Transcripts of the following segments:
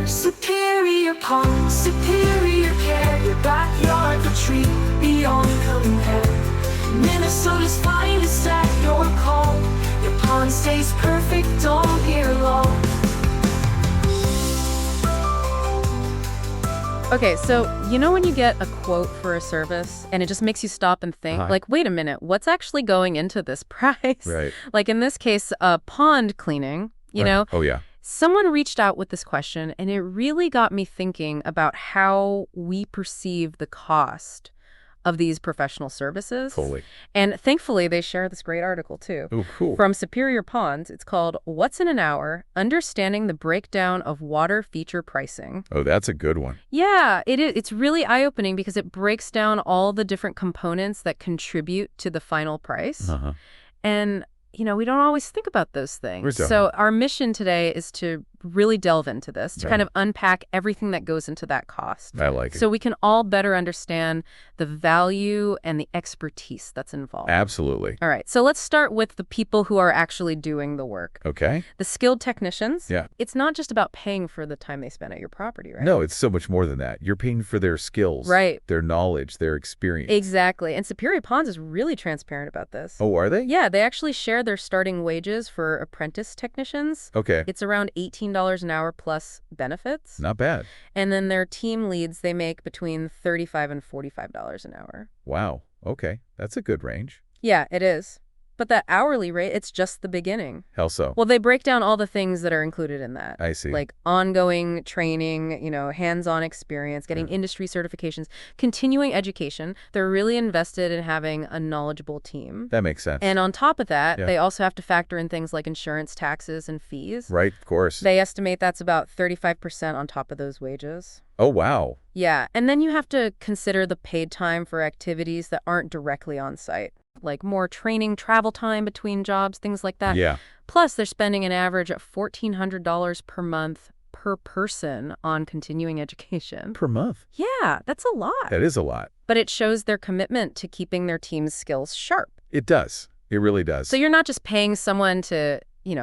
Superior Pond, superior care. Your backyard retreat beyond compare. Minnesota's finest at your call. Your pond stays perfect all year long. Okay, so when you get a quote for a service and it just makes you stop and think, like, wait a minute, what's actually going into this price? Right. Like in this case, pond cleaning, you know? Oh, yeah. Someone reached out with this question, and it really got me thinking about how we perceive the cost of these professional services. Totally. And thankfully, they share this great article, too. Oh, cool. From Superior Ponds. It's called What's in an Hour? Understanding the Breakdown of Water Feature Pricing. Oh, that's a good one. Yeah, it is. It's really eye-opening because it breaks down all the different components that contribute to the final price. Uh-huh. And, we don't always think about those things. We don't. So our mission today is to really delve into this, to kind of unpack everything that goes into that cost. I like it. So we can all better understand the value and the expertise that's involved. Absolutely. All right, so let's start with the people who are actually doing the work. Okay. The skilled technicians. Yeah. It's not just about paying for the time they spend at your property, right? No, it's so much more than that. You're paying for their skills. Right. Their knowledge, their experience. Exactly. And Superior Ponds is really transparent about this. Oh, are they? Yeah, they actually share their starting wages for apprentice technicians. Okay. It's around $18 an hour plus benefits. Not bad. And then their team leads, they make between $35 and $45 an hour. Wow. Okay. That's a good range. Yeah, it is. But that hourly rate, it's just the beginning. How so? Well, they break down all the things that are included in that. I see. Like ongoing training, hands-on experience, getting industry certifications, continuing education. They're really invested in having a knowledgeable team. That makes sense. And on top of that, they also have to factor in things like insurance, taxes, and fees. Right, of course. They estimate that's about 35% on top of those wages. Oh, wow. Yeah, and then you have to consider the paid time for activities that aren't directly on site, like more training, travel time between jobs, things like that. Yeah. Plus, they're spending an average of $1,400 per month per person on continuing education. Per month. Yeah, that's a lot. That is a lot. But it shows their commitment to keeping their team's skills sharp. It does. It really does. So you're not just paying someone to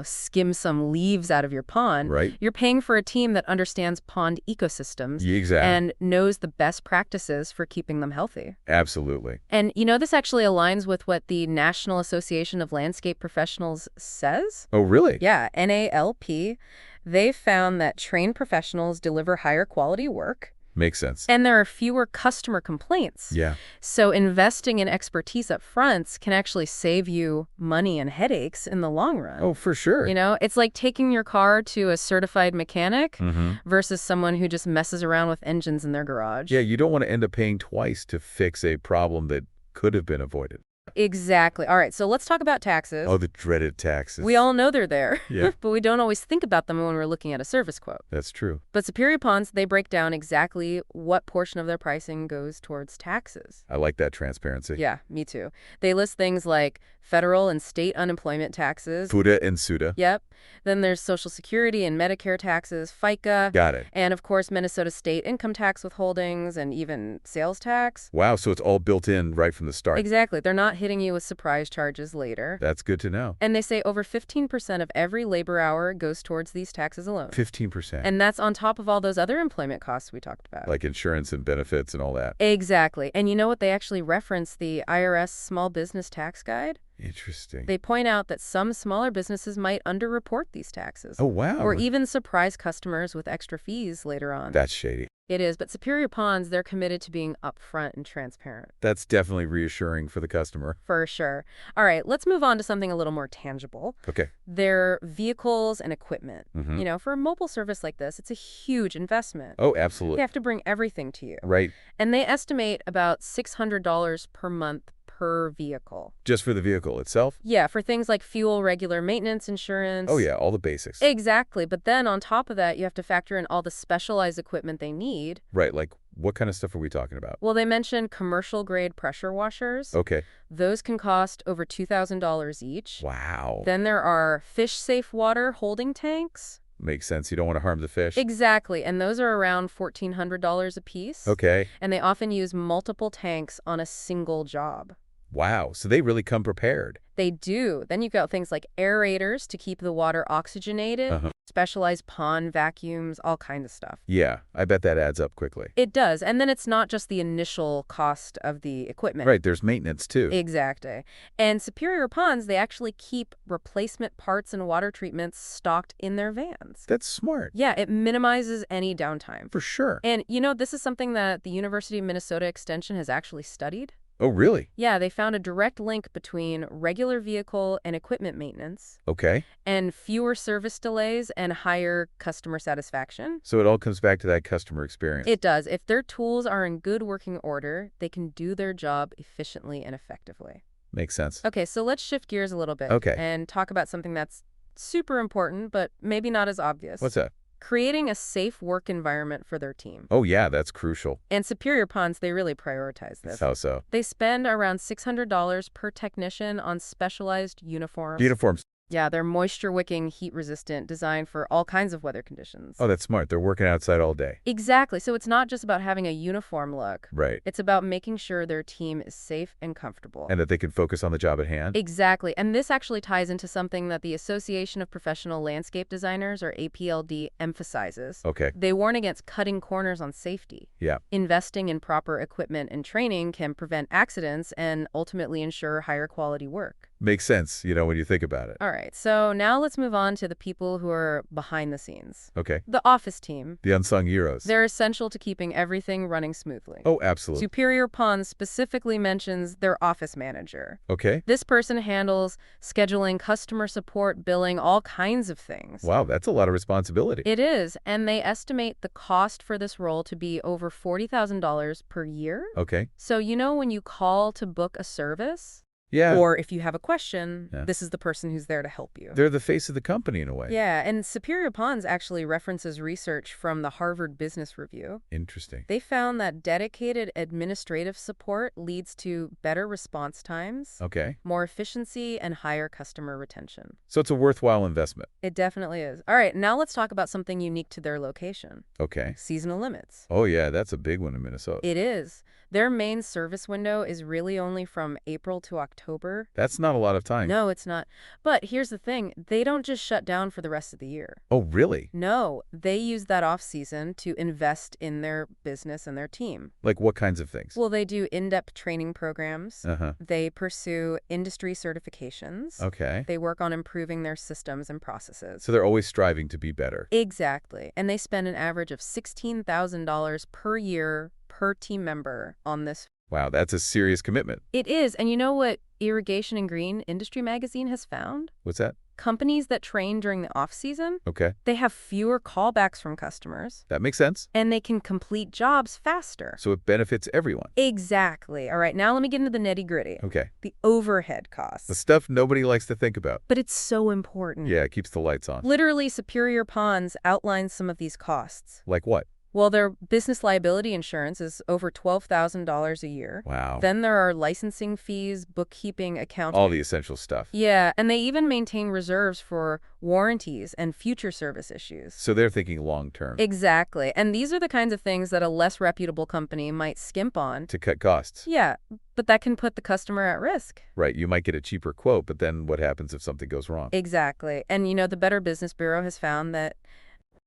skim some leaves out of your pond. Right. You're paying for a team that understands pond ecosystems Exactly. and knows the best practices for keeping them healthy. Absolutely. And, this actually aligns with what the National Association of Landscape Professionals says. Oh, really? Yeah, NALP. They found that trained professionals deliver higher quality work. Makes sense. And there are fewer customer complaints. Yeah. So investing in expertise up front can actually save you money and headaches in the long run. Oh, for sure. It's like taking your car to a certified mechanic versus someone who just messes around with engines in their garage. Yeah, you don't want to end up paying twice to fix a problem that could have been avoided. Exactly. All right, so let's talk about taxes. Oh, the dreaded taxes. We all know they're there, Yeah. but we don't always think about them when we're looking at a service quote. That's true. But Superior Ponds, they break down exactly what portion of their pricing goes towards taxes. I like that transparency. Yeah, me too. They list things like federal and state unemployment taxes. FUTA and SUTA. Yep. Then there's Social Security and Medicare taxes, FICA. Got it. And, of course, Minnesota state income tax withholdings and even sales tax. Wow, so it's all built in right from the start. Exactly. They're not hitting you with surprise charges later. That's good to know. And they say over 15% of every labor hour goes towards these taxes alone. 15%. And that's on top of all those other employment costs we talked about. Like insurance and benefits and all that. Exactly. And you know what? They actually reference the IRS Small Business Tax Guide. Interesting. They point out that some smaller businesses might underreport these taxes. Oh, wow. Or even surprise customers with extra fees later on. That's shady. It is, but Superior Ponds, they're committed to being upfront and transparent. That's definitely reassuring for the customer. For sure. All right, let's move on to something a little more tangible. Okay. Their vehicles and equipment. Mm-hmm. For a mobile service like this, it's a huge investment. Oh, absolutely. They have to bring everything to you. Right. And they estimate about $600 per month per vehicle. Just for the vehicle itself? Yeah, for things like fuel, regular maintenance, insurance. Oh, yeah, all the basics. Exactly. But then on top of that, you have to factor in all the specialized equipment they need. Right, like what kind of stuff are we talking about? Well, they mentioned commercial-grade pressure washers. Okay. Those can cost over $2,000 each. Wow. Then there are fish-safe water holding tanks. Makes sense. You don't want to harm the fish. Exactly, and those are around $1,400 a piece. Okay. And they often use multiple tanks on a single job. Wow, so they really come prepared. They do. Then you've got things like aerators to keep the water oxygenated, Uh-huh. specialized pond vacuums, all kinds of stuff. Yeah, I bet that adds up quickly. It does. And then it's not just the initial cost of the equipment. Right, there's maintenance too. Exactly. And Superior Ponds, they actually keep replacement parts and water treatments stocked in their vans. That's smart. Yeah, it minimizes any downtime. For sure. And, this is something that the University of Minnesota Extension has actually studied. Oh, really? Yeah, they found a direct link between regular vehicle and equipment maintenance Okay. and fewer service delays and higher customer satisfaction. So it all comes back to that customer experience. It does. If their tools are in good working order, they can do their job efficiently and effectively. Makes sense. Okay, so let's shift gears a little bit Okay. and talk about something that's super important, but maybe not as obvious. What's that? Creating a safe work environment for their team. Oh, yeah, that's crucial. And Superior Ponds, they really prioritize this. How so? They spend around $600 per technician on specialized uniforms. Uniforms. Yeah, they're moisture-wicking, heat-resistant, designed for all kinds of weather conditions. Oh, that's smart. They're working outside all day. Exactly. So it's not just about having a uniform look. Right. It's about making sure their team is safe and comfortable. And that they can focus on the job at hand. Exactly. And this actually ties into something that the Association of Professional Landscape Designers, or APLD, emphasizes. Okay. They warn against cutting corners on safety. Yeah. Investing in proper equipment and training can prevent accidents and ultimately ensure higher quality work. Makes sense, when you think about it. All right, so now let's move on to the people who are behind the scenes. Okay. The office team. The unsung heroes. They're essential to keeping everything running smoothly. Oh, absolutely. Superior Ponds specifically mentions their office manager. Okay. This person handles scheduling, customer support, billing, all kinds of things. Wow, that's a lot of responsibility. It is, and they estimate the cost for this role to be over $40,000 per year. Okay. So when you call to book a service, Yeah. or if you have a question, Yeah. this is the person who's there to help you. They're the face of the company in a way. Yeah, and Superior Ponds actually references research from the Harvard Business Review. Interesting. They found that dedicated administrative support leads to better response times, Okay. more efficiency, and higher customer retention. So it's a worthwhile investment. It definitely is. All right, now let's talk about something unique to their location. Okay. Seasonal limits. Oh, yeah, that's a big one in Minnesota. It is. Their main service window is really only from April to October. That's not a lot of time. No, it's not. But here's the thing. They don't just shut down for the rest of the year. Oh, really? No, they use that off season to invest in their business and their team. Like what kinds of things? Well, they do in-depth training programs. Uh-huh. They pursue industry certifications. Okay. They work on improving their systems and processes. So they're always striving to be better. Exactly. And they spend an average of $16,000 per year per team member on this. Wow, that's a serious commitment. It is. And you know what Irrigation and Green Industry Magazine has found? What's that? Companies that train during the off-season, Okay. they have fewer callbacks from customers, That makes sense. and they can complete jobs faster. So it benefits everyone. Exactly. All right, now let me get into the nitty-gritty. Okay. The overhead The costs. stuff nobody likes to think about. But it's so important. Yeah, it keeps the lights on. Literally, Superior Ponds outlines some of these costs. Like what? Well, their business liability insurance is over $12,000 a year. Wow. Then there are licensing fees, bookkeeping, accounting. All the essential stuff. Yeah, and they even maintain reserves for warranties and future service issues. So they're thinking long term. Exactly. And these are the kinds of things that a less reputable company might skimp on. To cut costs. Yeah, but that can put the customer at risk. Right. You might get a cheaper quote, but then what happens if something goes wrong? Exactly. And the Better Business Bureau has found that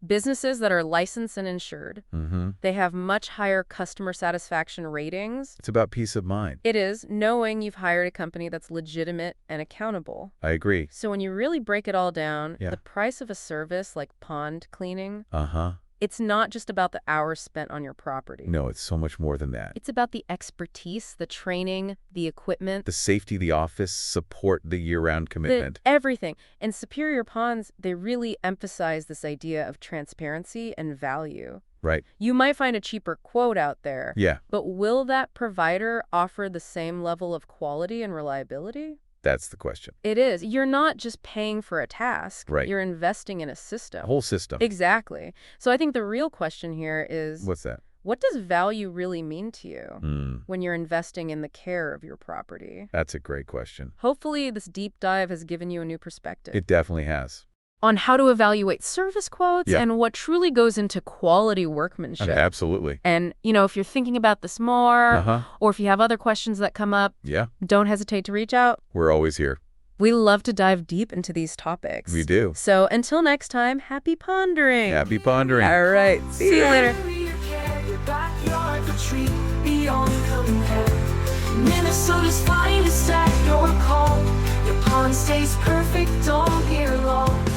businesses that are licensed and insured, Mm-hmm. they have much higher customer satisfaction ratings. It's about peace of mind. It is, knowing you've hired a company that's legitimate and accountable. I agree. So when you really break it all down, Yeah. the price of a service like pond cleaning, Uh-huh. it's not just about the hours spent on your property. No, it's so much more than that. It's about the expertise, the training, the equipment, The safety, the office, support, the year-round commitment. everything. And Superior Ponds, they really emphasize this idea of transparency and value. Right. You might find a cheaper quote out there, Yeah, but will that provider offer the same level of quality and reliability? that's the question. It is. You're not just paying for a task. Right. You're investing in a system. Whole system. Exactly. So I think the real question here is, What's that? what does value really mean to you Hmm. when you're investing in the care of your property? That's a great question. Hopefully this deep dive has given you a new perspective. It definitely has. on how to evaluate service quotes Yeah. and what truly goes into quality workmanship. Absolutely. And, if you're thinking about this more, Uh-huh. or if you have other questions that come up, Yeah. don't hesitate to reach out. We're always here. We love to dive deep into these topics. We do. So until next time, happy pondering. Happy pondering. All right. See you later. Your care, your backyard retreat beyond compare. Minnesota's finest at your call. Your pond stays perfect all year long.